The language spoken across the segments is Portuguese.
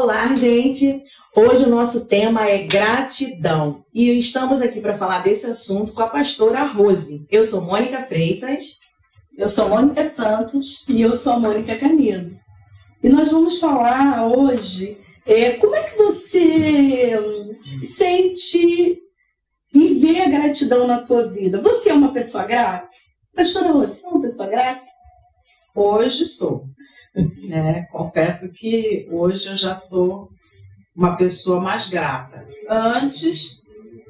Olá, gente! Hoje o nosso tema é gratidão e estamos aqui para falar desse assunto com a pastora Rose. Eu sou Mônica Freitas. Eu sou Mônica Santos. E eu sou a Mônica Canedo. E nós vamos falar hoje como é que você sente e vê a gratidão na tua vida. Você é uma pessoa grata? Pastora Rose, você é uma pessoa grata? Hoje sou. Confesso que hoje eu já sou uma pessoa mais grata. Antes,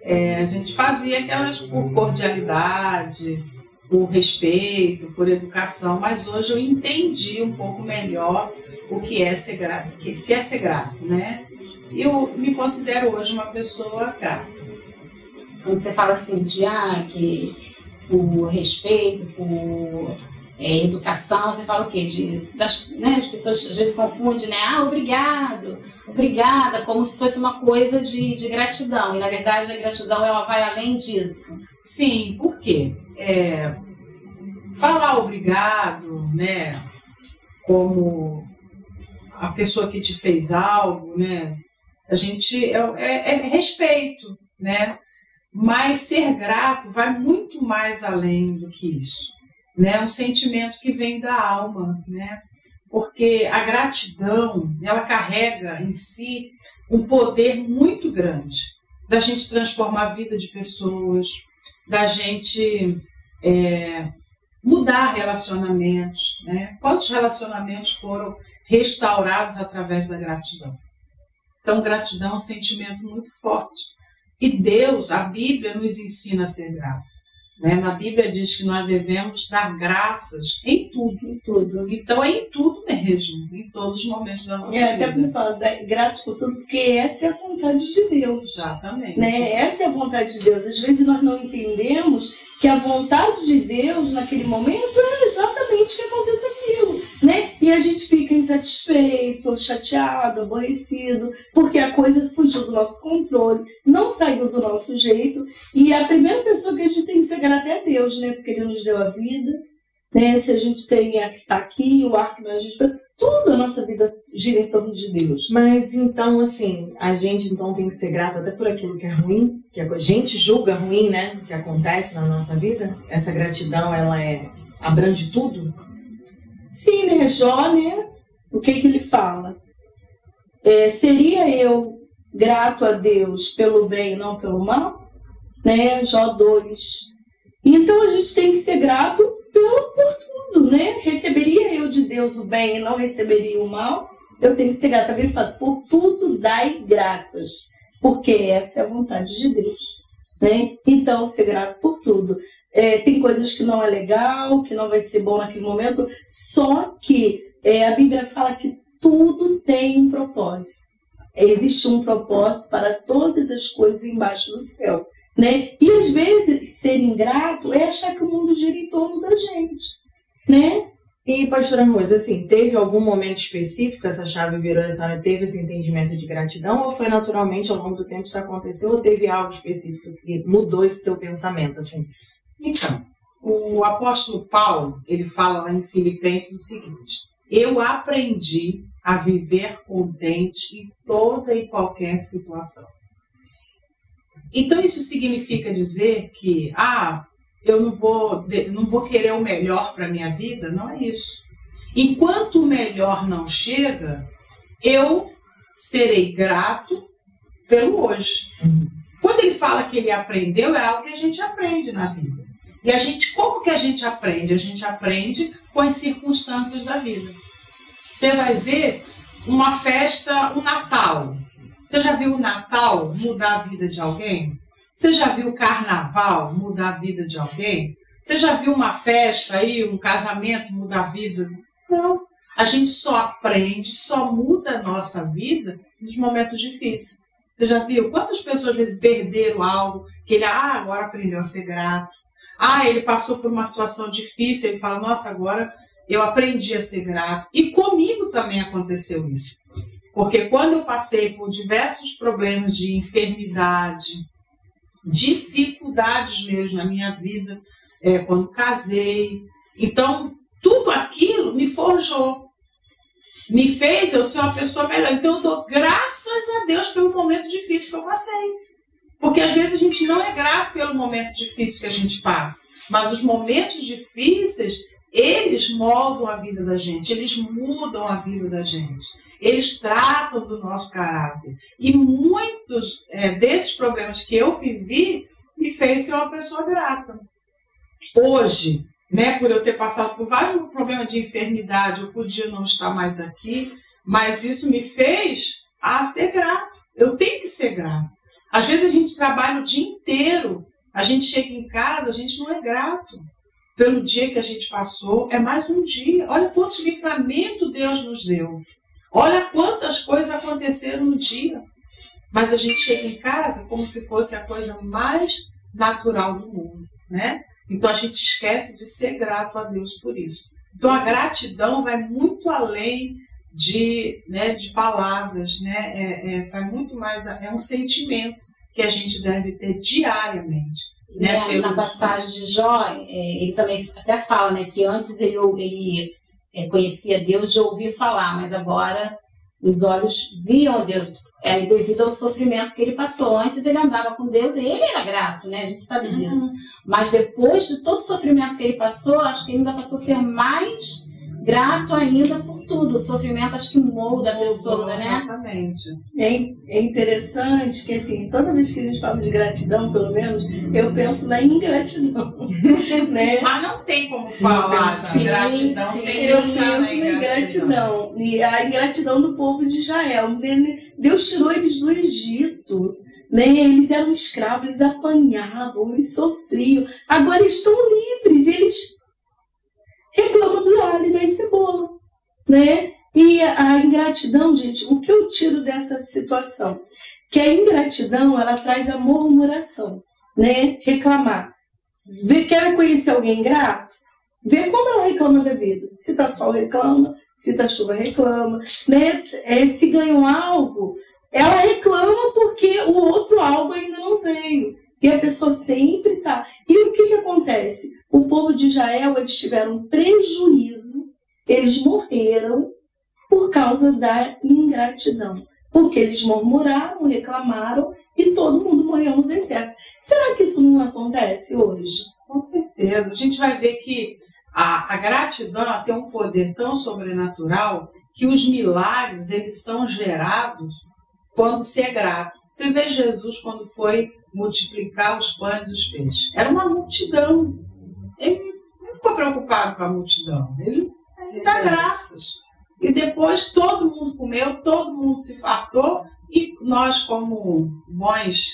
a gente fazia aquelas por cordialidade, por respeito, por educação, mas hoje eu entendi um pouco melhor o que é ser grato, né? Eu me considero hoje uma pessoa grata. Quando você fala assim que por respeito, por educação, você fala o quê? As pessoas às vezes confundem, né? Obrigado, obrigada, como se fosse uma coisa de gratidão. E na verdade a gratidão ela vai além disso. Sim, por quê? Falar obrigado, né? Como a pessoa que te fez algo, né? A gente é respeito, né? Mas ser grato vai muito mais além do que isso. É um sentimento que vem da alma, né? Porque a gratidão, ela carrega em si um poder muito grande da gente transformar a vida de pessoas, da gente mudar relacionamentos, né? Quantos relacionamentos foram restaurados através da gratidão? Então, gratidão é um sentimento muito forte. E Deus, a Bíblia, nos ensina a ser grato. Na Bíblia diz que nós devemos dar graças em tudo. Em tudo. Então é em tudo mesmo, em todos os momentos da nossa vida. Até porque fala graças por tudo, porque essa é a vontade de Deus. Exatamente. Essa é a vontade de Deus. Às vezes nós não entendemos que a vontade de Deus naquele momento é exatamente que aconteça aquilo, né? E a gente fica insatisfeito, chateado, aborrecido, porque a coisa fugiu do nosso controle, não saiu do nosso jeito, e a primeira pessoa que a gente tem que ser grata é a Deus, né? Porque Ele nos deu a vida, né? Se a gente está aqui, o ar que nós respiramos, tudo a nossa vida gira em torno de Deus. Mas então, assim, a gente então tem que ser grato até por aquilo que é ruim, que a gente julga ruim, né? Que acontece na nossa vida. Essa gratidão, ela abrange tudo? Sim, né? Jó, né? O que ele fala? Seria eu grato a Deus pelo bem e não pelo mal? Né? Jó 2. Então a gente tem que ser grato por tudo, né? Receberia eu de Deus o bem e não receberia o mal? Eu tenho que ser grata. Ele fala, por tudo dai graças, porque essa é a vontade de Deus, né? Então, ser grato por tudo. Tem coisas que não é legal, que não vai ser bom naquele momento, só que a Bíblia fala que tudo tem um propósito. Existe um propósito para todas as coisas embaixo do céu, né? E às vezes ser ingrato é achar que o mundo gira em torno da gente, né? E pastora Rose, assim, teve algum momento específico que essa chave virou, a senhora teve esse entendimento de gratidão, ou foi naturalmente ao longo do tempo isso aconteceu, ou teve algo específico que mudou esse teu pensamento, assim? Então, o apóstolo Paulo, ele fala lá em Filipenses o seguinte: eu aprendi a viver contente em toda e qualquer situação. Então isso significa dizer que eu não vou querer o melhor para a minha vida? Não é isso. Enquanto o melhor não chega, eu serei grato pelo hoje. Quando ele fala que ele aprendeu, é algo que a gente aprende na vida. E como que a gente aprende? A gente aprende com as circunstâncias da vida. Você vai ver uma festa, um Natal. Você já viu o Natal mudar a vida de alguém? Você já viu o Carnaval mudar a vida de alguém? Você já viu uma festa aí, um casamento mudar a vida? Não. A gente só aprende, só muda a nossa vida nos momentos difíceis. Você já viu quantas pessoas às vezes perderam algo, que ele agora aprendeu a ser grato. Ele passou por uma situação difícil, ele fala, nossa, agora eu aprendi a ser grato. E comigo também aconteceu isso. Porque quando eu passei por diversos problemas de enfermidade, dificuldades mesmo na minha vida, quando casei, então tudo aquilo me forjou. me fez eu ser uma pessoa melhor. Então eu dou graças a Deus pelo momento difícil que eu passei. Porque às vezes a gente não é grato pelo momento difícil que a gente passa. Mas os momentos difíceis, eles moldam a vida da gente, eles mudam a vida da gente. Eles tratam do nosso caráter. E muitos desses problemas que eu vivi me fez ser uma pessoa grata. Hoje, né, por eu ter passado por vários problemas de enfermidade, eu podia não estar mais aqui, mas isso me fez ser grato. Eu tenho que ser grato. Às vezes a gente trabalha o dia inteiro, a gente chega em casa, a gente não é grato pelo dia que a gente passou. É mais um dia. Olha quantos livramentos Deus nos deu. Olha quantas coisas aconteceram no dia. Mas a gente chega em casa como se fosse a coisa mais natural do mundo, né? Então a gente esquece de ser grato a Deus por isso. Então a gratidão vai muito além de palavras, né? Vai muito mais, é um sentimento que a gente deve ter diariamente. Né? Na passagem de Jó, ele também até fala, né, que antes ele conhecia Deus de ouvir falar, mas agora os olhos viam Deus, devido ao sofrimento que ele passou. Antes ele andava com Deus e ele era grato, né? A gente sabe disso. Mas depois de todo o sofrimento que ele passou, acho que ele ainda passou a ser mais grato ainda por tudo. O sofrimento acho que molda a pessoa, né? Exatamente. É interessante que, assim, toda vez que a gente fala de gratidão, pelo menos, eu penso na ingratidão. Né? Mas não tem como falar de gratidão sem pensar na ingratidão. E a ingratidão do povo de Israel. Deus tirou eles do Egito. Né? Eles eram escravos, eles apanhavam, eles sofriam. Agora eles estão livres, eles reclamam do alho e da cebola, né? E a ingratidão, gente, o que eu tiro dessa situação? Que a ingratidão, ela traz a murmuração, né? Reclamar. Quer conhecer alguém grato? Vê como ela reclama da vida. Se tá sol, reclama. Se tá chuva, reclama. Né? Se ganhou algo, ela reclama porque o outro algo ainda não veio. E a pessoa sempre tá. E o que acontece? O povo de Israel, eles tiveram prejuízo, eles morreram por causa da ingratidão. Porque eles murmuraram, reclamaram e todo mundo morreu no deserto. Será que isso não acontece hoje? Com certeza. A gente vai ver que a gratidão ela tem um poder tão sobrenatural que os milagres eles são gerados quando se é grato. Você vê Jesus quando foi multiplicar os pães e os peixes. Era uma multidão. Ele não ficou preocupado com a multidão. Ele dá graças. E depois todo mundo comeu, todo mundo se fartou. E nós, como bons,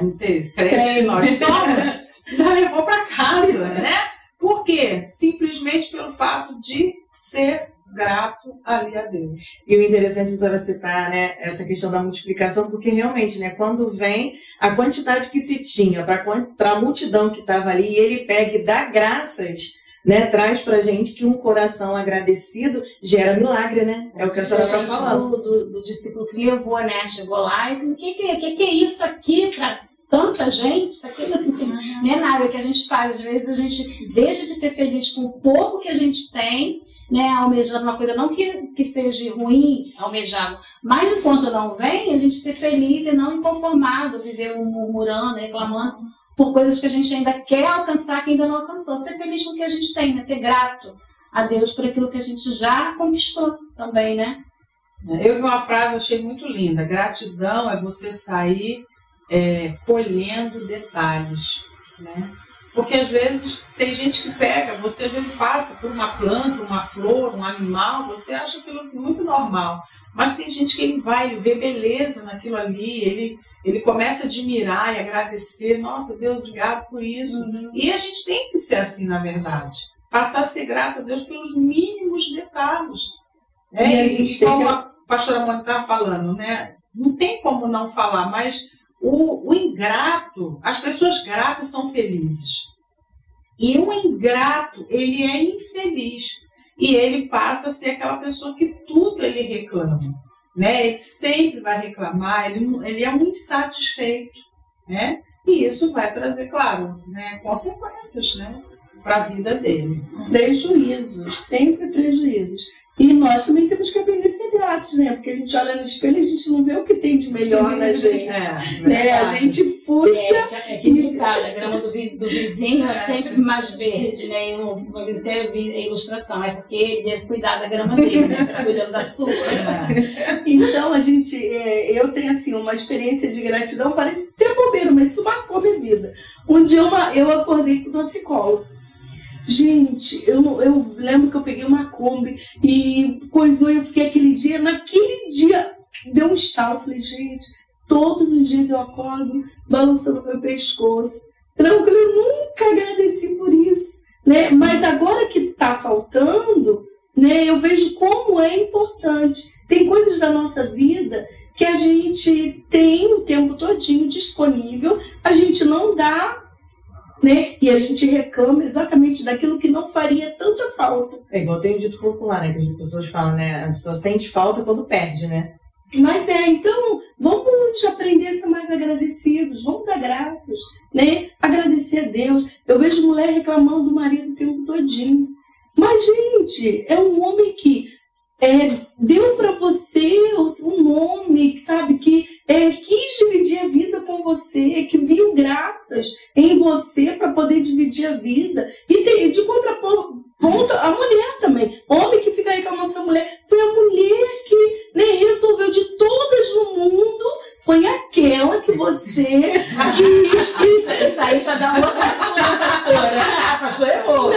não sei, crentes que nós somos, já levou para casa, né? Por quê? Simplesmente pelo fato de ser grato ali a Deus. E o interessante, a senhora citar, né, essa questão da multiplicação, porque realmente, né, quando vem a quantidade que se tinha para a multidão que estava ali, e ele pega e dá graças, né, traz pra gente que um coração agradecido gera milagre, né? É o que a senhora está falando. Do discípulo que levou, né, chegou lá e o que é isso aqui para tanta gente? Isso aqui não é nada que a gente faz. Às vezes a gente deixa de ser feliz com o pouco que a gente tem, né, almejando uma coisa, não que seja ruim almejado, mas enquanto não vem, a gente ser feliz e não inconformado, viver murmurando, reclamando por coisas que a gente ainda quer alcançar, que ainda não alcançou. Ser feliz com o que a gente tem, né? Ser grato a Deus por aquilo que a gente já conquistou também, né? Eu vi uma frase, achei muito linda. Gratidão é você sair colhendo detalhes, né? Porque às vezes tem gente que pega, você às vezes passa por uma planta, uma flor, um animal, você acha aquilo muito normal. Mas tem gente que ele vê beleza naquilo ali, ele começa a admirar e agradecer. Nossa, Deus, obrigado por isso. E a gente tem que ser assim, na verdade. Passar a ser grato a Deus pelos mínimos detalhes. E como a pastora Mônica estava falando, né? Não tem como não falar, mas o ingrato, as pessoas gratas são felizes. E o ingrato, ele é infeliz. E ele passa a ser aquela pessoa que tudo ele reclama. Né? Ele sempre vai reclamar, ele é um insatisfeito. Né? E isso vai trazer, claro, né, consequências, né, para a vida dele. Prejuízos, sempre prejuízos. E nós também temos que aprender a ser gratos, né? Porque a gente olha no espelho e a gente não vê o que tem de melhor na gente. Né? A gente puxa. Que ditado, a grama do vizinho é sempre mais verde, né? Uma vez até eu vi a ilustração, é porque ele deve cuidar da grama dele, né? Você está cuidando da sua. Né? Então, eu tenho assim, uma experiência de gratidão, parece ter bobeira, mas isso marcou minha vida. Um dia eu acordei com torcicolo. Gente, eu lembro que eu peguei uma Kombi e coisou, eu fiquei naquele dia deu um estalo, falei, gente, todos os dias eu acordo balançando meu pescoço, tranquilo, eu nunca agradeci por isso, né? Mas agora que tá faltando, né, eu vejo como é importante. Tem coisas da nossa vida que a gente tem o tempo todinho disponível, a gente não dá, né? E a gente reclama exatamente daquilo que não faria tanta falta. É igual tem o dito popular, né? Que as pessoas falam, né? Só sente falta quando perde, né? Mas então, vamos aprender a ser mais agradecidos, vamos dar graças, né? Agradecer a Deus. Eu vejo mulher reclamando do marido o tempo todinho. Mas, gente, é um homem que deu para você um nome, sabe, que quis dividir a vida com você, que viu graças em você para poder dividir a vida. E tem, de contraponto, a mulher também. Homem que fica reclamando dessa mulher, foi a mulher que, né, resolveu de todas no mundo, foi aquela que você quis. Isso aí já dá um outro assunto, pastora. A pastora é boa.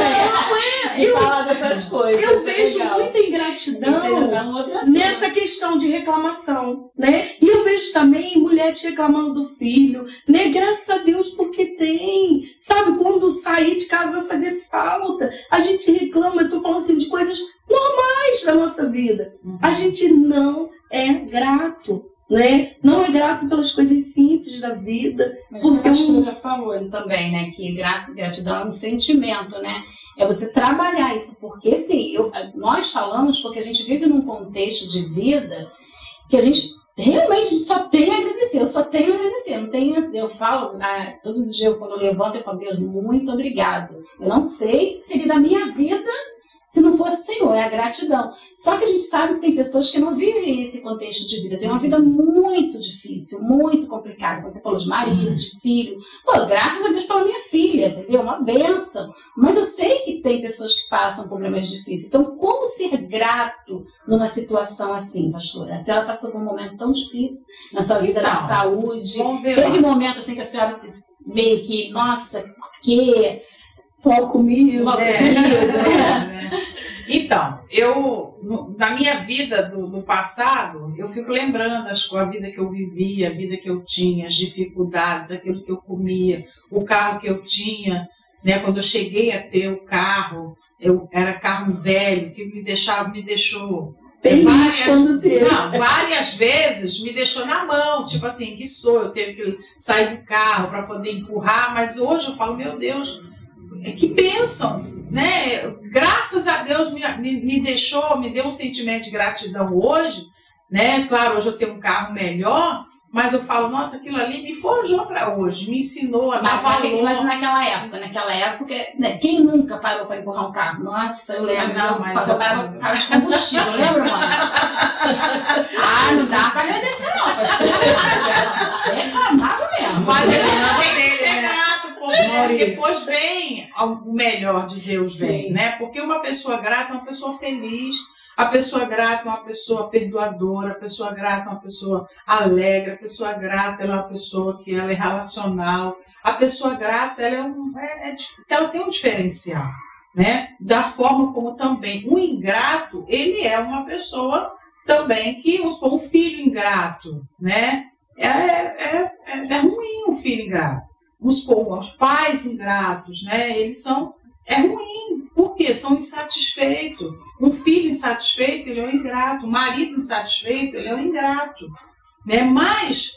De falar dessas coisas. Eu vejo muita ingratidão nessa questão de reclamação, né? E eu vejo também mulheres reclamando do filho, né? Graças a Deus, porque tem. Sabe, quando sair de casa vai fazer falta. A gente reclama, eu tô falando assim de coisas normais da nossa vida. A gente não é grato. Né? Não é grato pelas coisas simples da vida. Mas a pastora falou também, né, que gratidão é um sentimento, né? É você trabalhar isso, porque assim, nós falamos porque a gente vive num contexto de vida que a gente realmente só tem a agradecer. Eu só tenho a agradecer. Não tenho, eu falo, todos os dias quando eu levanto, eu falo, Deus, muito obrigado. Eu não sei o que seria da minha vida se não fosse o Senhor, é a gratidão. Só que a gente sabe que tem pessoas que não vivem esse contexto de vida, tem uma vida muito difícil, muito complicada. Você falou de marido, de filho. Pô, graças a Deus pela minha filha, entendeu? Uma bênção. Mas eu sei que tem pessoas que passam problemas difíceis. Então, como ser grato numa situação assim, pastora? A senhora passou por um momento tão difícil na sua vida da saúde. Teve momento assim que a senhora meio que, nossa, por quê? Logo comigo. Então, na minha vida do passado, eu fico lembrando a vida que eu vivia, a vida que eu tinha, as dificuldades, aquilo que eu comia, o carro que eu tinha, né? Quando eu cheguei a ter o carro, era carro velho, que me deixou várias vezes me deixou na mão, tipo assim, eu teve que sair do carro para poder empurrar, mas hoje eu falo, meu Deus, que bênção, né? Graças a Deus me deu um sentimento de gratidão hoje, né? Claro, hoje eu tenho um carro melhor, mas eu falo, nossa, aquilo ali me forjou para hoje, me ensinou a dar valor. Mas naquela época, né, quem nunca parou para empurrar um carro? Nossa, eu lembro, eu parava com carro de combustível, lembra, mano? Não dá para agradecer não, pastor. Reclamado mesmo. Mas ele não tem que ser grato. Depois vem o melhor de Deus, né? Porque uma pessoa grata é uma pessoa feliz, a pessoa grata é uma pessoa perdoadora, a pessoa grata é uma pessoa alegre, a pessoa grata é uma pessoa que ela é relacional, a pessoa grata ela tem um diferencial, né? Da forma como também o ingrato, ele é uma pessoa também que, vamos supor, um filho ingrato, né? É ruim um filho ingrato. Os pais ingratos, né? É ruim, porque são insatisfeitos. Um filho insatisfeito, ele é um ingrato. Um marido insatisfeito, ele é um ingrato, né? Mas,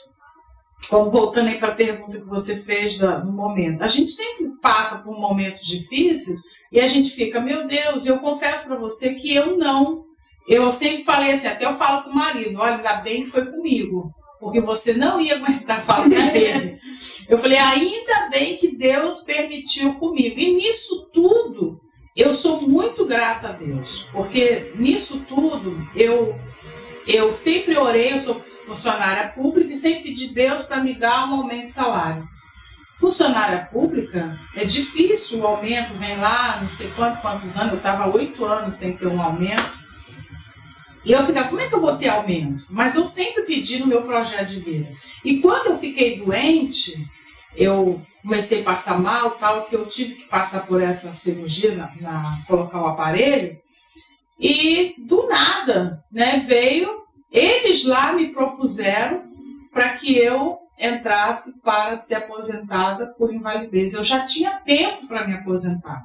voltando aí para a pergunta que você fez no momento, a gente sempre passa por momentos difíceis e a gente fica, meu Deus, eu confesso para você que eu sempre falei assim, até eu falo com o marido, olha, ainda bem que foi comigo, porque você não ia aguentar falar para ele. Eu falei, ainda bem que Deus permitiu comigo. E nisso tudo, eu sou muito grata a Deus, porque nisso tudo eu sempre orei, eu sou funcionária pública e sempre pedi Deus para me dar um aumento de salário. Funcionária pública é difícil, o aumento vem lá, não sei quantos anos, eu estava 8 anos sem ter um aumento. E eu ficava, como é que eu vou ter aumento? Mas eu sempre pedi no meu projeto de vida. E quando eu fiquei doente, eu comecei a passar mal, tal, que eu tive que passar por essa cirurgia, colocar o aparelho, e do nada, né, eles lá me propuseram para que eu entrasse para ser aposentada por invalidez. Eu já tinha tempo para me aposentar.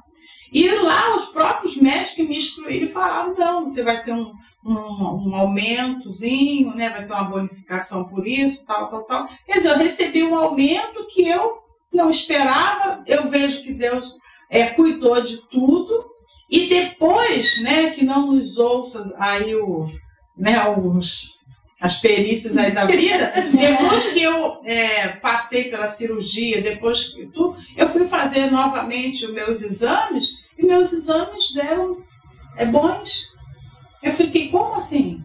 E lá os próprios médicos me instruíram e falaram, não, você vai ter um aumentozinho, né, vai ter uma bonificação por isso, tal. Quer dizer, eu recebi um aumento que eu não esperava, eu vejo que Deus cuidou de tudo, e depois, né, que não nos ouça aí as perícias aí da vida, depois que eu passei pela cirurgia, depois que tudo, eu fui fazer novamente os meus exames, e meus exames deram bons. Eu fiquei, como assim?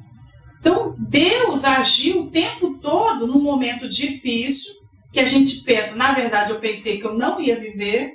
Então, Deus agiu o tempo todo num momento difícil, que a gente pensa, na verdade eu pensei que eu não ia viver,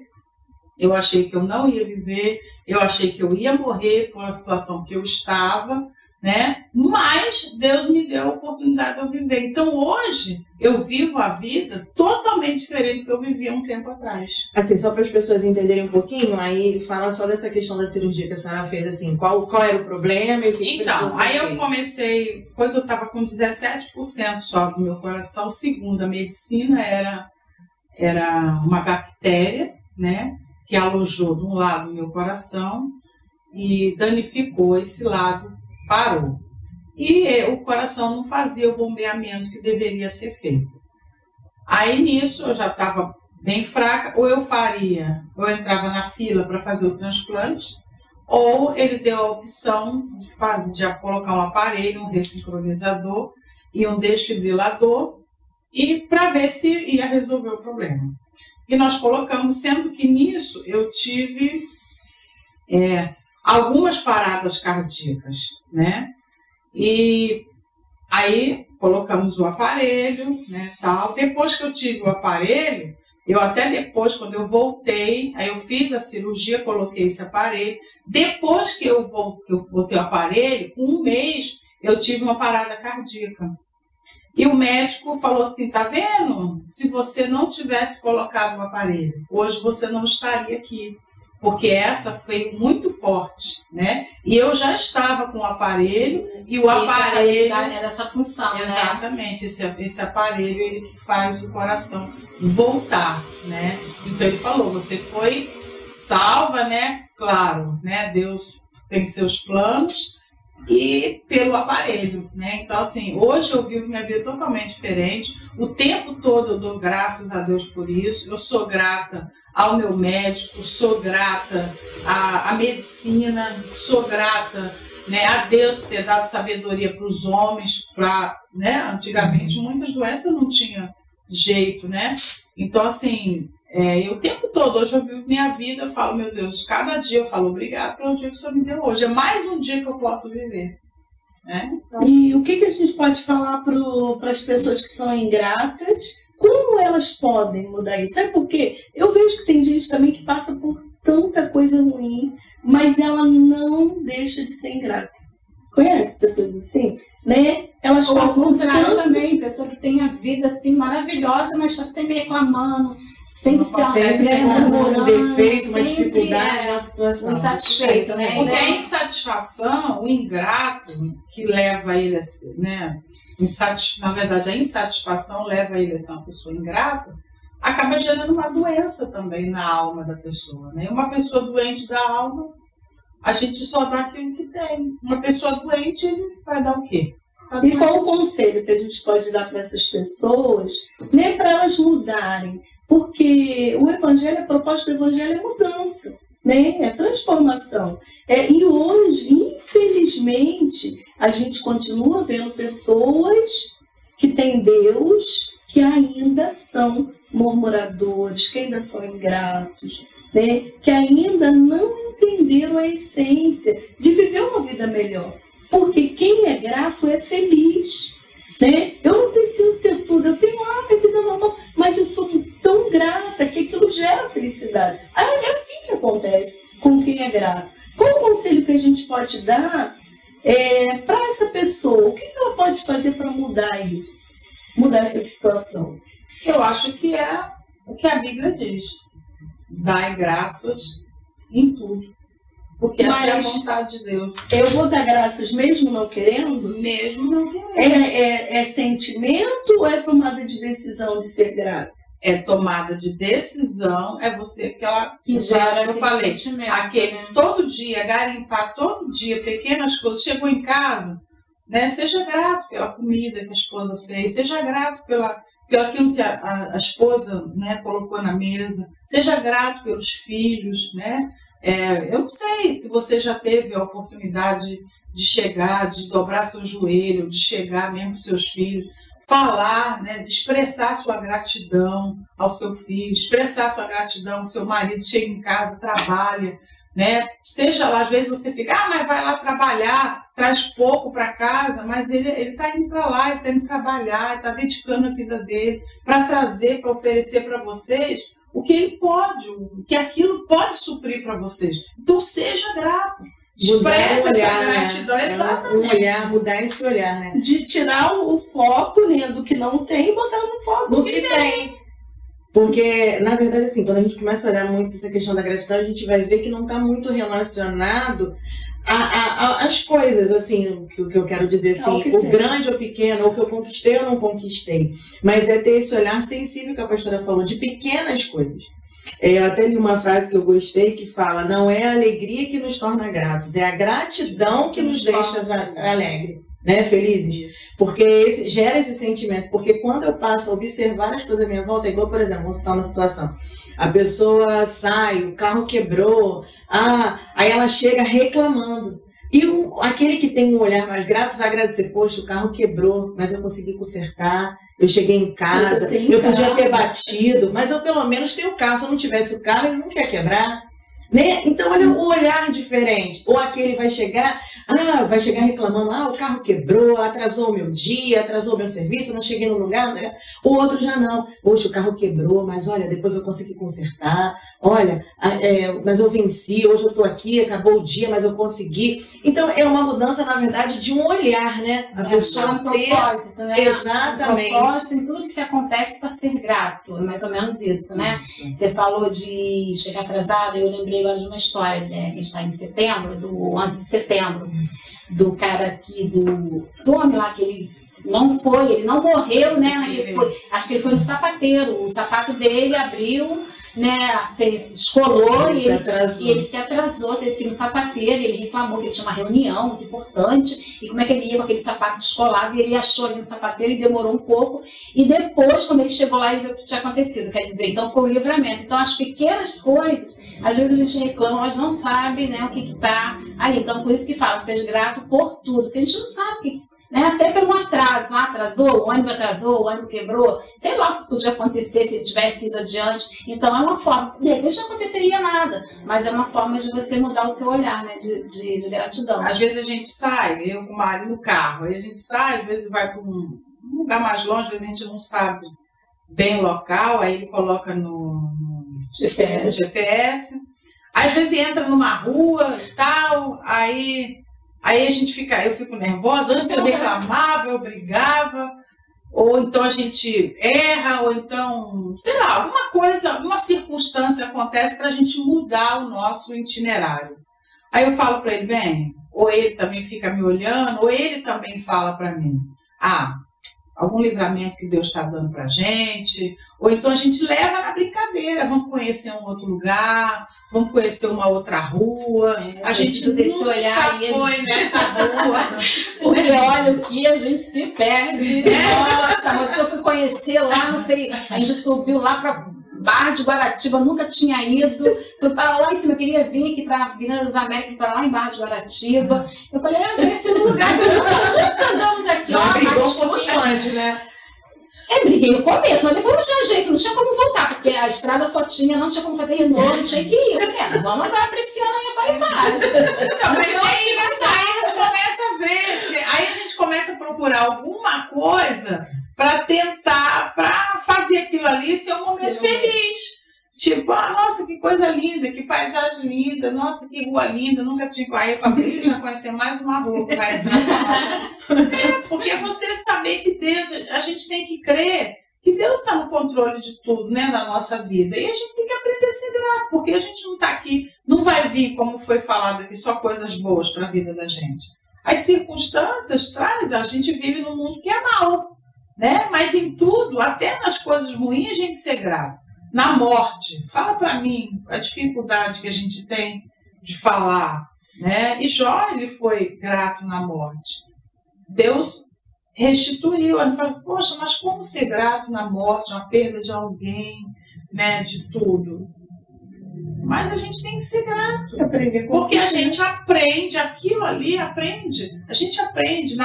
eu achei que eu não ia viver, eu achei que eu ia morrer por uma situação que eu estava, né? Mas Deus me deu a oportunidade de eu viver. Então hoje eu vivo a vida totalmente diferente do que eu vivia um tempo atrás. Assim, só para as pessoas entenderem um pouquinho, aí fala só dessa questão da cirurgia que a senhora fez, assim, qual era o problema e o que então, aí eu comecei, pois eu estava com 17% só do meu coração, segundo a medicina, era uma bactéria, né, que alojou de um lado do meu coração e danificou esse lado, parou. E o coração não fazia o bombeamento que deveria ser feito. Aí nisso eu já estava bem fraca, ou eu entrava na fila para fazer o transplante, ou ele deu a opção de colocar um aparelho, um ressincronizador e um desfibrilador, e para ver se ia resolver o problema. E nós colocamos, sendo que nisso eu tive algumas paradas cardíacas, né? E aí colocamos o aparelho, né, tal. Depois que eu tive o aparelho, eu até depois, quando eu voltei, aí eu fiz a cirurgia, coloquei esse aparelho. Depois que eu botei o aparelho, um mês, eu tive uma parada cardíaca. E o médico falou assim, tá vendo? Se você não tivesse colocado o aparelho, hoje você não estaria aqui. Porque essa foi muito forte, né? E eu já estava com o aparelho, e o aparelho... Era essa função, exatamente, né? Esse aparelho, ele que faz o coração voltar, né? Então ele falou, você foi salva, né? Claro, né? Deus tem seus planos, e pelo aparelho, né? Então, assim, hoje eu vivo minha vida totalmente diferente. O tempo todo eu dou graças a Deus por isso. Eu sou grata ao meu médico, sou grata à medicina, sou grata, né, a Deus por ter dado sabedoria para os homens, né? Antigamente muitas doenças não tinham jeito, né? Então, assim, o tempo todo, hoje eu vivo minha vida, eu falo, meu Deus, cada dia eu falo, obrigado pelo dia que o Senhor me deu hoje. É mais um dia que eu posso viver. Né? Então... E o que a gente pode falar para as pessoas que são ingratas? Como elas podem mudar isso? Sabe por quê? Eu vejo que tem gente também que passa por tanta coisa ruim, mas ela não deixa de ser ingrata. Conhece pessoas assim? Né? Elas ou passam por tanto... também, pessoa que tem a vida assim maravilhosa, mas está sempre reclamando, sempre um defeito, uma dificuldade, uma situação insatisfeito, né? Porque a insatisfação, o ingrato que leva ele a ser, né? Na verdade, a insatisfação leva ele a ser uma pessoa ingrata, acaba gerando uma doença também na alma da pessoa, né? Uma pessoa doente da alma, a gente só dá aquilo que tem. Uma pessoa doente, ele vai dar o quê? E qual o conselho que a gente pode dar para essas pessoas, né, para elas mudarem? Porque o evangelho, a proposta do evangelho é mudança, né? É transformação. E hoje, infelizmente, a gente continua vendo pessoas que têm Deus, que ainda são murmuradores, que ainda são ingratos. né, que ainda não entenderam a essência de viver uma vida melhor. Porque quem é grato é feliz. Né? Eu não preciso ter tudo, eu tenho minha vida normal, mas eu sou tão grata que aquilo gera felicidade. É assim que acontece com quem é grato. Qual o conselho que a gente pode dar para essa pessoa? O que ela pode fazer para mudar isso? Mudar essa situação? Eu acho que é o que a Bíblia diz. Dai graças em tudo. Porque essa é a vontade de Deus. Eu vou dar graças mesmo não querendo? Mesmo não querendo. É sentimento ou é tomada de decisão de ser grato? É tomada de decisão, é você que gera que eu falei. Aquele, né? todo dia, garimpar todo dia pequenas coisas. Chegou em casa, né? Seja grato pela comida que a esposa fez, seja grato pelo aquilo que a esposa, né, colocou na mesa, seja grato pelos filhos, né? Eu não sei se você já teve a oportunidade de chegar, de dobrar seu joelho, de chegar mesmo com seus filhos, falar, né, expressar sua gratidão ao seu filho, expressar sua gratidão ao seu marido, chega em casa, trabalha, né? Seja lá, às vezes você fica, mas vai lá trabalhar, traz pouco para casa, mas ele está indo para lá, ele está indo trabalhar, está dedicando a vida dele para trazer, para oferecer para vocês o que ele pode, o que aquilo pode suprir para vocês. Então seja grato. Expressa essa gratidão, né? exatamente. Mudar esse olhar, né? De tirar o foco, né, do que não tem e botar no foco do que tem. Porque, na verdade, assim, quando a gente começa a olhar muito essa questão da gratidão, a gente vai ver que não está muito relacionado às coisas, assim, o que eu quero dizer, assim, o grande ou pequeno, ou o que eu conquistei ou não conquistei. Mas é ter esse olhar sensível que a pastora falou, de pequenas coisas. Eu até li uma frase que eu gostei que fala: não é a alegria que nos torna gratos, é a gratidão que nos deixa alegre, né, felizes. Porque gera esse sentimento. Porque quando eu passo a observar as coisas à minha volta, igual, por exemplo, vamos citar uma situação: a pessoa sai, o carro quebrou, aí ela chega reclamando. E aquele que tem um olhar mais grato vai agradecer: poxa, o carro quebrou, mas eu consegui consertar, eu cheguei em casa, eu podia ter batido, mas eu pelo menos tenho o carro. Se eu não tivesse o carro, ele não quer quebrar. Né? Então, olha o olhar diferente. Ou aquele vai chegar reclamando: o carro quebrou, atrasou o meu dia, atrasou o meu serviço, eu não cheguei no lugar. Né? O outro já não: poxa, o carro quebrou, mas olha, depois eu consegui consertar. Olha, mas eu venci, hoje eu estou aqui, acabou o dia, mas eu consegui. Então, é uma mudança, na verdade, de um olhar, né? A pessoa ter propósito, né? Exatamente. Um propósito em tudo que se acontece para ser grato, é mais ou menos isso, né? Você falou de chegar atrasado, eu lembrei agora de uma história, né, que a gente está em setembro, do 11 de setembro, do cara aqui, do homem lá, que ele não morreu, né? Acho que ele foi no sapateiro, o sapato dele abriu, né, descolou e ele se atrasou, teve que ir no sapateiro, ele reclamou que ele tinha uma reunião muito importante, e como é que ele ia com aquele sapato descolado, e ele achou ali no sapateiro e demorou um pouco, e depois, quando ele chegou lá, ele viu o que tinha acontecido, quer dizer, então foi o livramento. Então as pequenas coisas, às vezes a gente reclama, mas não sabe, né, o que está ali. Então por isso que fala: seja grato por tudo, porque a gente não sabe o que, né? Até pelo atraso, atrasou, o ônibus quebrou, sei lá o que podia acontecer se ele tivesse ido adiante. Então é uma forma, de repente não aconteceria nada, mas é uma forma de você mudar o seu olhar, né, de gratidão. Às vezes a gente sai, eu com o marido no carro, aí a gente sai, às vezes vai para um lugar mais longe, às vezes a gente não sabe bem o local, aí ele coloca no GPS. Às vezes entra numa rua e tal, aí a gente eu fico nervosa. Antes eu reclamava, eu brigava, ou então a gente erra, ou então, sei lá, alguma coisa, alguma circunstância acontece para a gente mudar o nosso itinerário. Aí eu falo para ele: bem, ou ele também fica me olhando, ou ele também fala para mim: algum livramento que Deus está dando para a gente, ou então a gente leva na brincadeira: vamos conhecer um outro lugar, vamos conhecer uma outra rua. A gente nunca olhar foi nessa rua. Porque olha o que a gente se perde. Nossa, mas eu fui conhecer lá, não sei, a gente subiu lá para Barra de Guaratiba, nunca tinha ido, fui para lá em cima, eu queria vir aqui para a Avenida das Américas, para lá em Barra de Guaratiba. Eu falei: esse lugar que nunca andamos aqui. Não brigou um pouquinho antes, né? Briguei no começo, mas depois não tinha jeito, não tinha como voltar, porque a estrada só tinha, não tinha como fazer retorno, não tinha que ir. Eu falei, vamos agora apreciando aí a paisagem. Então, mas aí a gente começa a ver, aí a gente começa a procurar alguma coisa para tentar, para fazer aquilo ali ser um momento feliz. Tipo, nossa, que coisa linda, que paisagem linda, nossa, que rua linda, nunca tinha. Aí eu falei, já conhecer mais uma rua que vai entrar na nossa. Porque você saber que Deus, a gente tem que crer que Deus está no controle de tudo, né, na nossa vida. E a gente tem que aprender a ser grato, porque a gente não está aqui, não vai vir, como foi falado aqui, só coisas boas para a vida da gente. As circunstâncias a gente vive num mundo que é mau, né? Mas em tudo, até nas coisas ruins, a gente ser grato. Na morte, fala para mim a dificuldade que a gente tem de falar, né? E Jó, ele foi grato na morte. Deus restituiu. A gente fala assim, poxa, mas como ser grato na morte, na perda de alguém, né? De tudo. Mas a gente tem que ser grato. Porque a gente aprende, aquilo ali aprende. A gente aprende.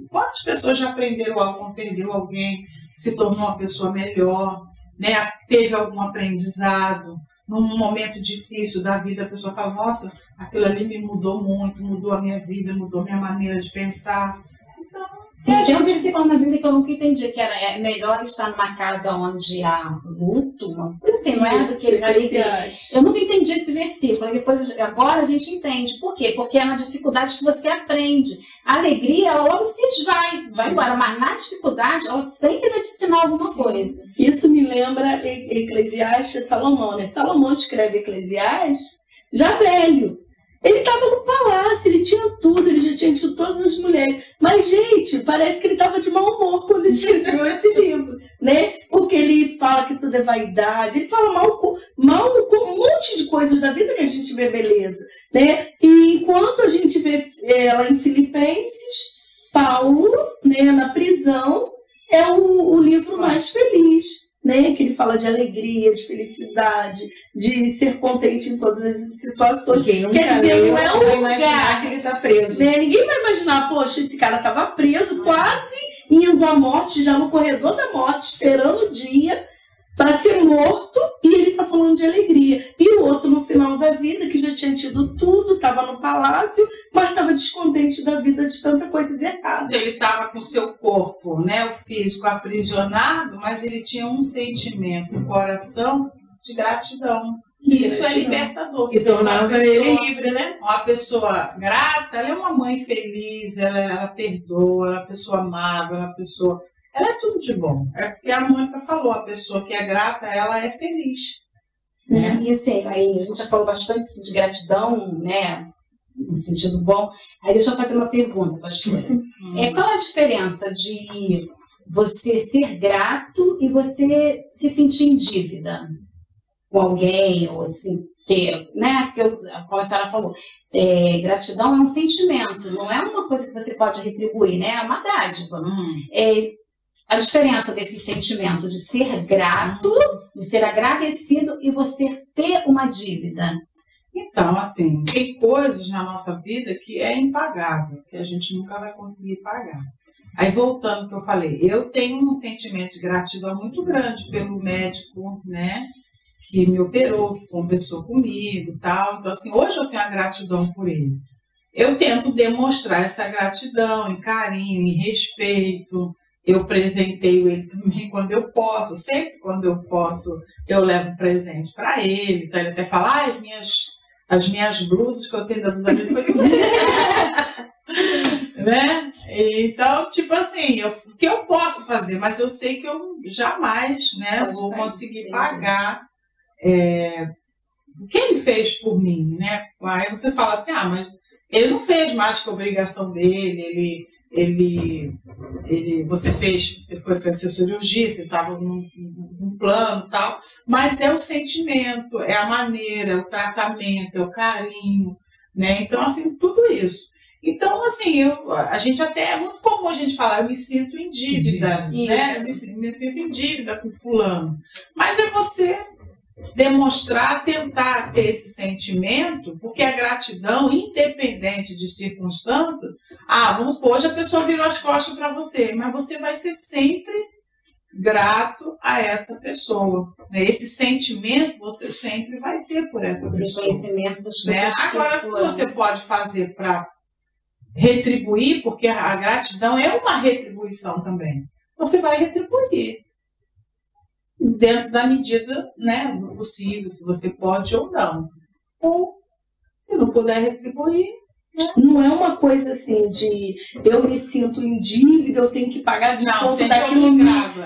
Quantas pessoas já aprenderam algo, perdeu alguém, se tornou uma pessoa melhor, né, teve algum aprendizado, num momento difícil da vida, a pessoa fala, nossa, aquilo ali me mudou muito, mudou a minha vida, mudou a minha maneira de pensar. Então, tem um versículo na Bíblia que eu nunca entendi, que era melhor estar numa casa onde há luto, uma coisa assim, não é? Do que eu nunca entendi esse versículo, agora a gente entende. Por quê? Porque é na dificuldade que você aprende. A alegria, ela logo se esvai, vai embora, mas na dificuldade, ela sempre vai te ensinar alguma coisa. Isso me lembra Eclesiastes, Salomão, né? Salomão escreve Eclesiastes já velho. Ele estava no palácio, ele tinha tudo, ele já tinha tido todas as mulheres. Mas, gente, parece que ele estava de mau humor quando ele escreveu esse livro, né? Porque ele fala que tudo é vaidade, ele fala mal com um monte de coisas da vida que a gente vê beleza, né? E enquanto a gente vê ela em Filipenses, Paulo, né, na prisão, é o livro mais feliz. Né, que ele fala de alegria, de felicidade, de ser contente em todas as situações. Quem nunca leu, não vai imaginar que ele está preso. Né? Ninguém vai imaginar, poxa, esse cara estava preso, quase indo à morte, já no corredor da morte, esperando o dia para ser morto, e ele está falando de alegria. E o outro no final da vida, que já tinha tido tudo, estava no palácio, mas estava descontente da vida de tanta coisa errada. Ele estava com seu corpo, né, o físico aprisionado, mas ele tinha um sentimento no coração de gratidão. E isso é libertador. E tornava ele livre, né? Uma pessoa grata, ela é uma mãe feliz, ela perdoa, ela é uma pessoa amável, ela é uma pessoa... Ela é tudo de bom. É o que a Mônica falou, a pessoa que é grata, ela é feliz. Né? E assim, aí a gente já falou bastante de gratidão, né, no sentido bom. Aí deixa eu fazer uma pergunta, pastora. Qual a diferença de você ser grato e você se sentir em dívida com alguém, ou assim, ter, né? Porque, como a senhora falou, gratidão é um sentimento, não é uma coisa que você pode retribuir, né? É uma dádiva. A diferença desse sentimento de ser grato, de ser agradecido e você ter uma dívida. Então, assim, tem coisas na nossa vida que é impagável, que a gente nunca vai conseguir pagar. Aí, voltando ao que eu falei, eu tenho um sentimento de gratidão muito grande pelo médico, né, que me operou, que conversou comigo e tal. Então, assim, hoje eu tenho a gratidão por ele. Eu tento demonstrar essa gratidão em carinho, em respeito. Eu presenteio ele também quando eu posso, sempre quando eu posso, eu levo presente para ele. Então ele até fala, as minhas blusas que eu tenho da Duda foi que você né? Então, tipo assim, o que eu posso fazer, mas eu sei que eu jamais, né, vou conseguir pagar o que ele fez por mim, né? Aí você fala assim, mas ele não fez mais que a obrigação dele, você foi fazer cirurgia, você estava num plano e tal, mas é o sentimento, é a maneira, o tratamento, é o carinho, né? Então, assim, tudo isso. Então, assim, a gente até, é muito comum a gente falar, eu me sinto em dívida, né? Me sinto em dívida com fulano. Mas é você demonstrar, tentar ter esse sentimento, porque a gratidão, independente de circunstâncias, vamos supor, hoje a pessoa virou as costas para você, mas você vai ser sempre grato a essa pessoa. Esse sentimento você sempre vai ter por essa pessoa. Reconhecimento das coisas, né? Agora, o que você pode fazer para retribuir, porque a gratidão é uma retribuição também. Você vai retribuir dentro da medida, né, do possível, se você pode ou não. Ou, se não puder retribuir, não é uma coisa assim de eu me sinto em dívida, eu tenho que pagar de conta daquilo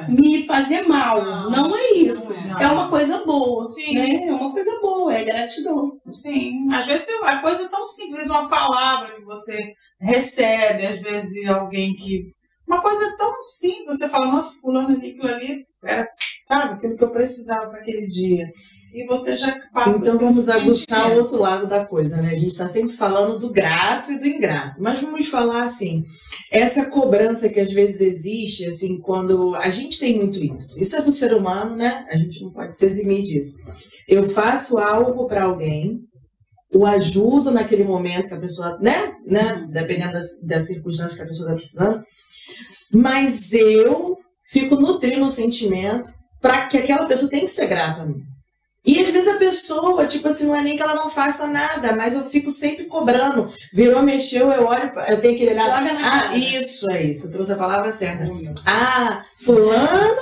me fazer mal. Não é isso. Não é. É uma coisa boa. Sim. Né? É uma coisa boa, é gratidão. Sim. Às vezes é coisa tão simples, uma palavra que você recebe, às vezes alguém que... Uma coisa tão simples, você fala, nossa, fulano ali, aquilo ali era, sabe, aquilo que eu precisava para aquele dia. E você já passa. Então vamos aguçar o outro lado da coisa, né? A gente está sempre falando do grato e do ingrato, mas vamos falar assim, essa cobrança que às vezes existe, assim, quando a gente tem muito isso. Isso é do ser humano, né? A gente não pode se eximir disso. Eu faço algo para alguém, o ajudo naquele momento que a pessoa, né? Dependendo das circunstâncias que a pessoa está precisando, mas eu fico nutrindo um sentimento para que aquela pessoa tenha que ser grata a mim. E às vezes a pessoa, tipo assim, não é nem que ela não faça nada, mas eu fico sempre cobrando. Virou, mexeu, eu olho, eu tenho que olhar. Ah, isso, eu trouxe a palavra certa. Ah, fulano,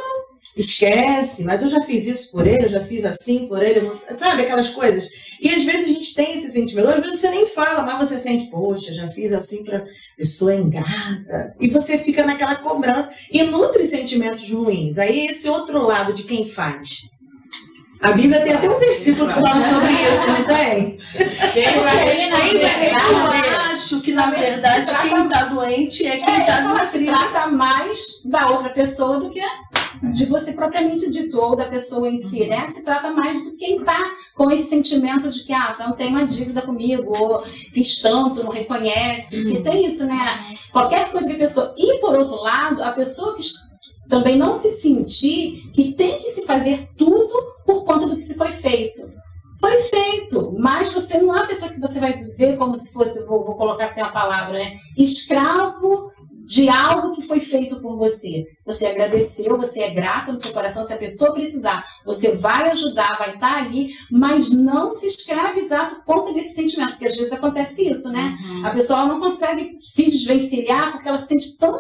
esquece, mas eu já fiz isso por ele, eu já fiz assim por ele, não, sabe, aquelas coisas. E às vezes a gente tem esse sentimento, às vezes você nem fala, mas você sente, poxa, já fiz assim pra pessoa ingrata. E você fica naquela cobrança e nutre sentimentos ruins. Aí esse outro lado de quem faz. A Bíblia tem até um versículo que fala sobre isso, não tem? Eu acho que, na verdade, quem está doente é quem está doente. Se trata mais da outra pessoa do que de você propriamente dito, ou da pessoa em si, né? Se trata mais de quem está com esse sentimento de que, então tem uma dívida comigo, ou fiz tanto, não reconhece, porque tem isso, né? Qualquer coisa que a pessoa... E, por outro lado, a pessoa que também não se sentir que tem que se fazer tudo por conta do que se foi feito. Foi feito, mas você não é uma pessoa que você vai viver como se fosse, vou colocar assim a palavra, né? Escravo de algo que foi feito por você. Você agradeceu, você é grato no seu coração, se a pessoa precisar, você vai ajudar, vai estar ali, mas não se escravizar por conta desse sentimento, porque às vezes acontece isso, né? A pessoa ela não consegue se desvencilhar porque ela se sente tão,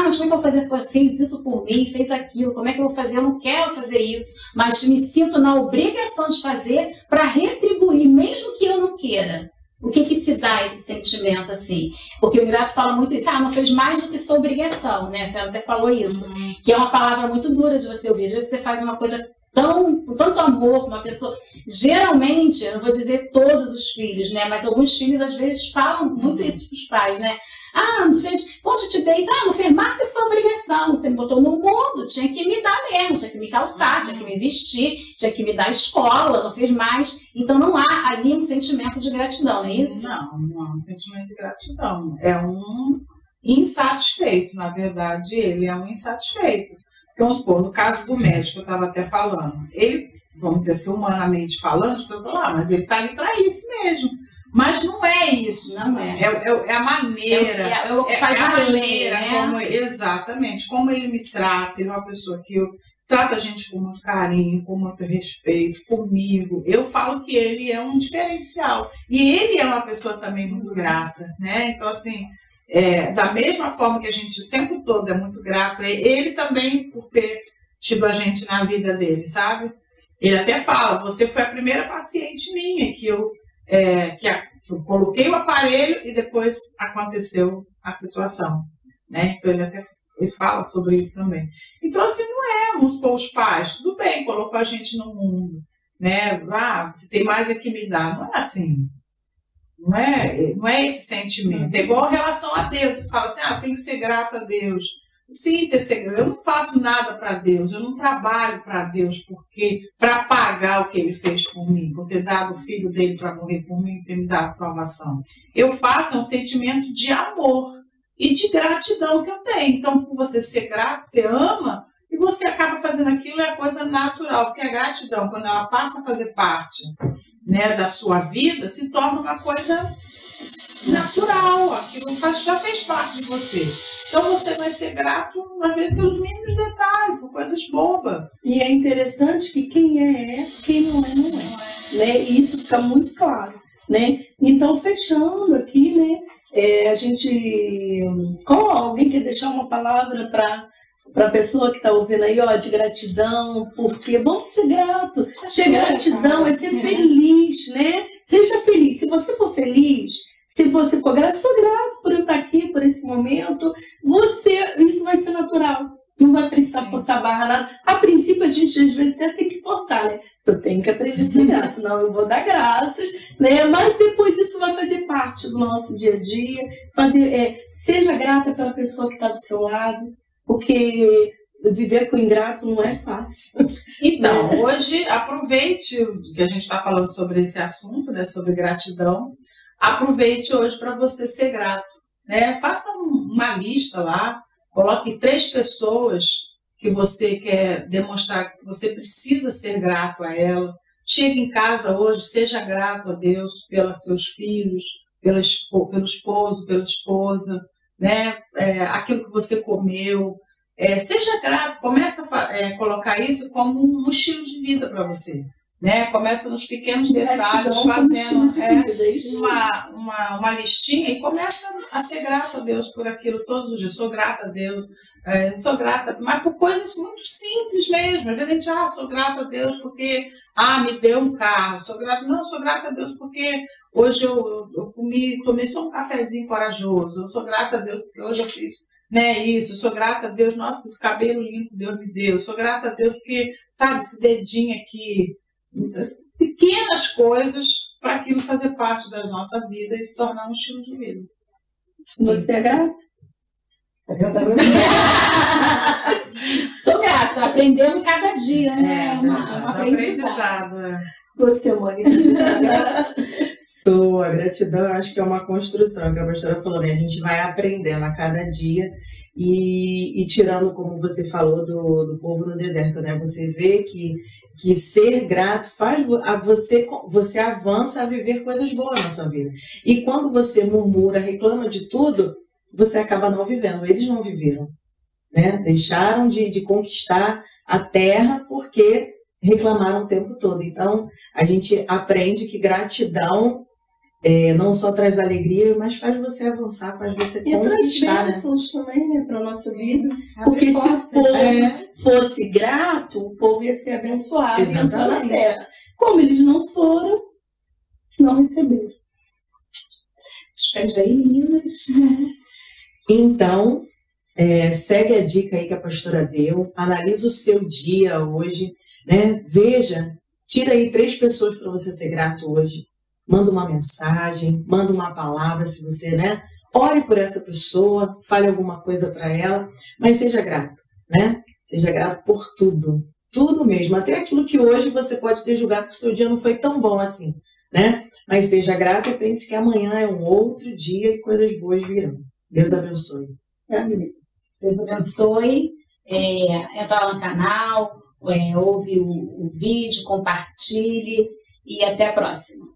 mas como é que eu vou fazer? Fez isso por mim, fez aquilo, como é que eu vou fazer? Eu não quero fazer isso, mas me sinto na obrigação de fazer para retribuir, mesmo que eu não queira. O que se dá esse sentimento assim? Porque o ingrato fala muito isso, não fez mais do que sua obrigação, né? Você até falou isso, que é uma palavra muito dura de você ouvir. Às vezes você faz uma coisa com tanto amor com uma pessoa. Geralmente, eu não vou dizer todos os filhos, né? Mas alguns filhos às vezes falam muito isso para os pais, né? Não fez, poxa, eu te dei, não fez mais que sua obrigação, você me botou no mundo, tinha que me dar mesmo, tinha que me calçar, tinha que me vestir, tinha que me dar escola, não fez mais. Então não há ali um sentimento de gratidão, não é isso? Não há um sentimento de gratidão. É um insatisfeito, na verdade, ele é um insatisfeito. Porque, vamos supor, no caso do médico, eu estava até falando, ele, vamos dizer assim, humanamente falando, eu falar, mas ele está ali para isso mesmo. Mas não é isso. Não é. É a maneira. É o que faz a maneira, né? Exatamente. Como ele me trata. Ele é uma pessoa que trata a gente com muito carinho, com muito respeito, comigo. Eu falo que ele é um diferencial. E ele é uma pessoa também muito grata, né? Então, assim, da mesma forma que a gente o tempo todo é muito grato, ele também por ter tido a gente na vida dele, sabe? Ele até fala, você foi a primeira paciente minha que eu coloquei o aparelho e depois aconteceu a situação, né? Então ele fala sobre isso também. Então assim, não é, vamos supor, os pais, tudo bem, colocou a gente no mundo, né? Você tem mais é que me dar, não é assim. Não é esse sentimento. É igual a relação a Deus, você fala assim, tem que ser grata a Deus. Sim, eu não faço nada para Deus, eu não trabalho para Deus para pagar o que Ele fez por mim, por ter dado o filho dele para morrer por mim e ter me dado salvação. Eu faço um sentimento de amor e de gratidão que eu tenho. Então, por você ser grato, você ama e você acaba fazendo aquilo, é a coisa natural, porque a gratidão, quando ela passa a fazer parte, né, da sua vida, se torna uma coisa natural, aquilo já fez parte de você. Então você vai ser grato, às vezes, pelos mínimos detalhes, por coisas bobas. E é interessante que quem é, quem não é, não é. Né? E isso fica muito claro. Né? Então, fechando aqui, né? A gente... alguém quer deixar uma palavra para a pessoa que está ouvindo aí, ó, de gratidão, porque vamos ser grato. Ser gratidão é ser feliz, né? Seja feliz. Se você for feliz, se você for grato, sou grato por eu estar aqui, por esse momento, isso vai ser natural. Não vai precisar forçar a barra, nada. A princípio, a gente às vezes até tem que forçar, né? Eu tenho que aprender a ser grato, não, eu vou dar graças, né? Mas depois isso vai fazer parte do nosso dia a dia. Seja grata pela pessoa que está do seu lado, porque viver com ingrato não é fácil. Então, hoje, aproveite que a gente está falando sobre esse assunto, né? Sobre gratidão. Aproveite hoje para você ser grato, né? Faça uma lista lá. Coloque 3 pessoas que você quer demonstrar que você precisa ser grato a ela. Chegue em casa hoje, seja grato a Deus pelos seus filhos, pelo esposo, pela esposa, né? Aquilo que você comeu. Seja grato, comece a colocar isso como um estilo de vida para você. Né? Começa nos pequenos detalhes, fazendo uma listinha e começa a ser grato a Deus por aquilo todos os dias. Sou grata a Deus, sou grata, mas por coisas muito simples mesmo. Às vezes a gente, sou grata a Deus porque me deu um carro, sou grata a Deus porque hoje eu tomei só um cafezinho corajoso, eu sou grata a Deus porque hoje eu fiz isso, eu sou grata a Deus, nossa, que esse cabelo lindo que Deus me deu, eu sou grata a Deus porque, sabe, esse dedinho aqui. Pequenas coisas para aquilo fazer parte da nossa vida e se tornar um estilo de vida. Você é grata? Sou grata, aprendendo cada dia, né? Um aprendizado. Você, Mônica, você é grata? Sou. A gratidão, acho que é uma construção, que a pastora falou, né? A gente vai aprendendo a cada dia e tirando, como você falou, do povo no deserto, né? Você vê que ser grato faz você avança a viver coisas boas na sua vida. E quando você murmura, reclama de tudo, você acaba não vivendo. Eles não viveram, né? Deixaram de conquistar a terra porque reclamaram o tempo todo. Então, a gente aprende que gratidão não só traz alegria, mas faz você avançar, faz você conquistar. E traz bênçãos também, né, para a nossa vida. Porque se o povo fosse grato, o povo ia ser abençoado e entrar na terra. Como eles não foram, não receberam. Despeja aí, meninas. Então, segue a dica aí que a pastora deu, analisa o seu dia hoje, né? Veja, tira aí 3 pessoas para você ser grato hoje. Manda uma mensagem, manda uma palavra, se você, né? Ore por essa pessoa, fale alguma coisa para ela, mas seja grato, né? Seja grato por tudo, tudo mesmo, até aquilo que hoje você pode ter julgado que o seu dia não foi tão bom assim, né? Mas seja grato e pense que amanhã é um outro dia e coisas boas virão. Deus abençoe. Amém. Deus abençoe. Entra lá no canal, ouve o vídeo, compartilhe e até a próxima.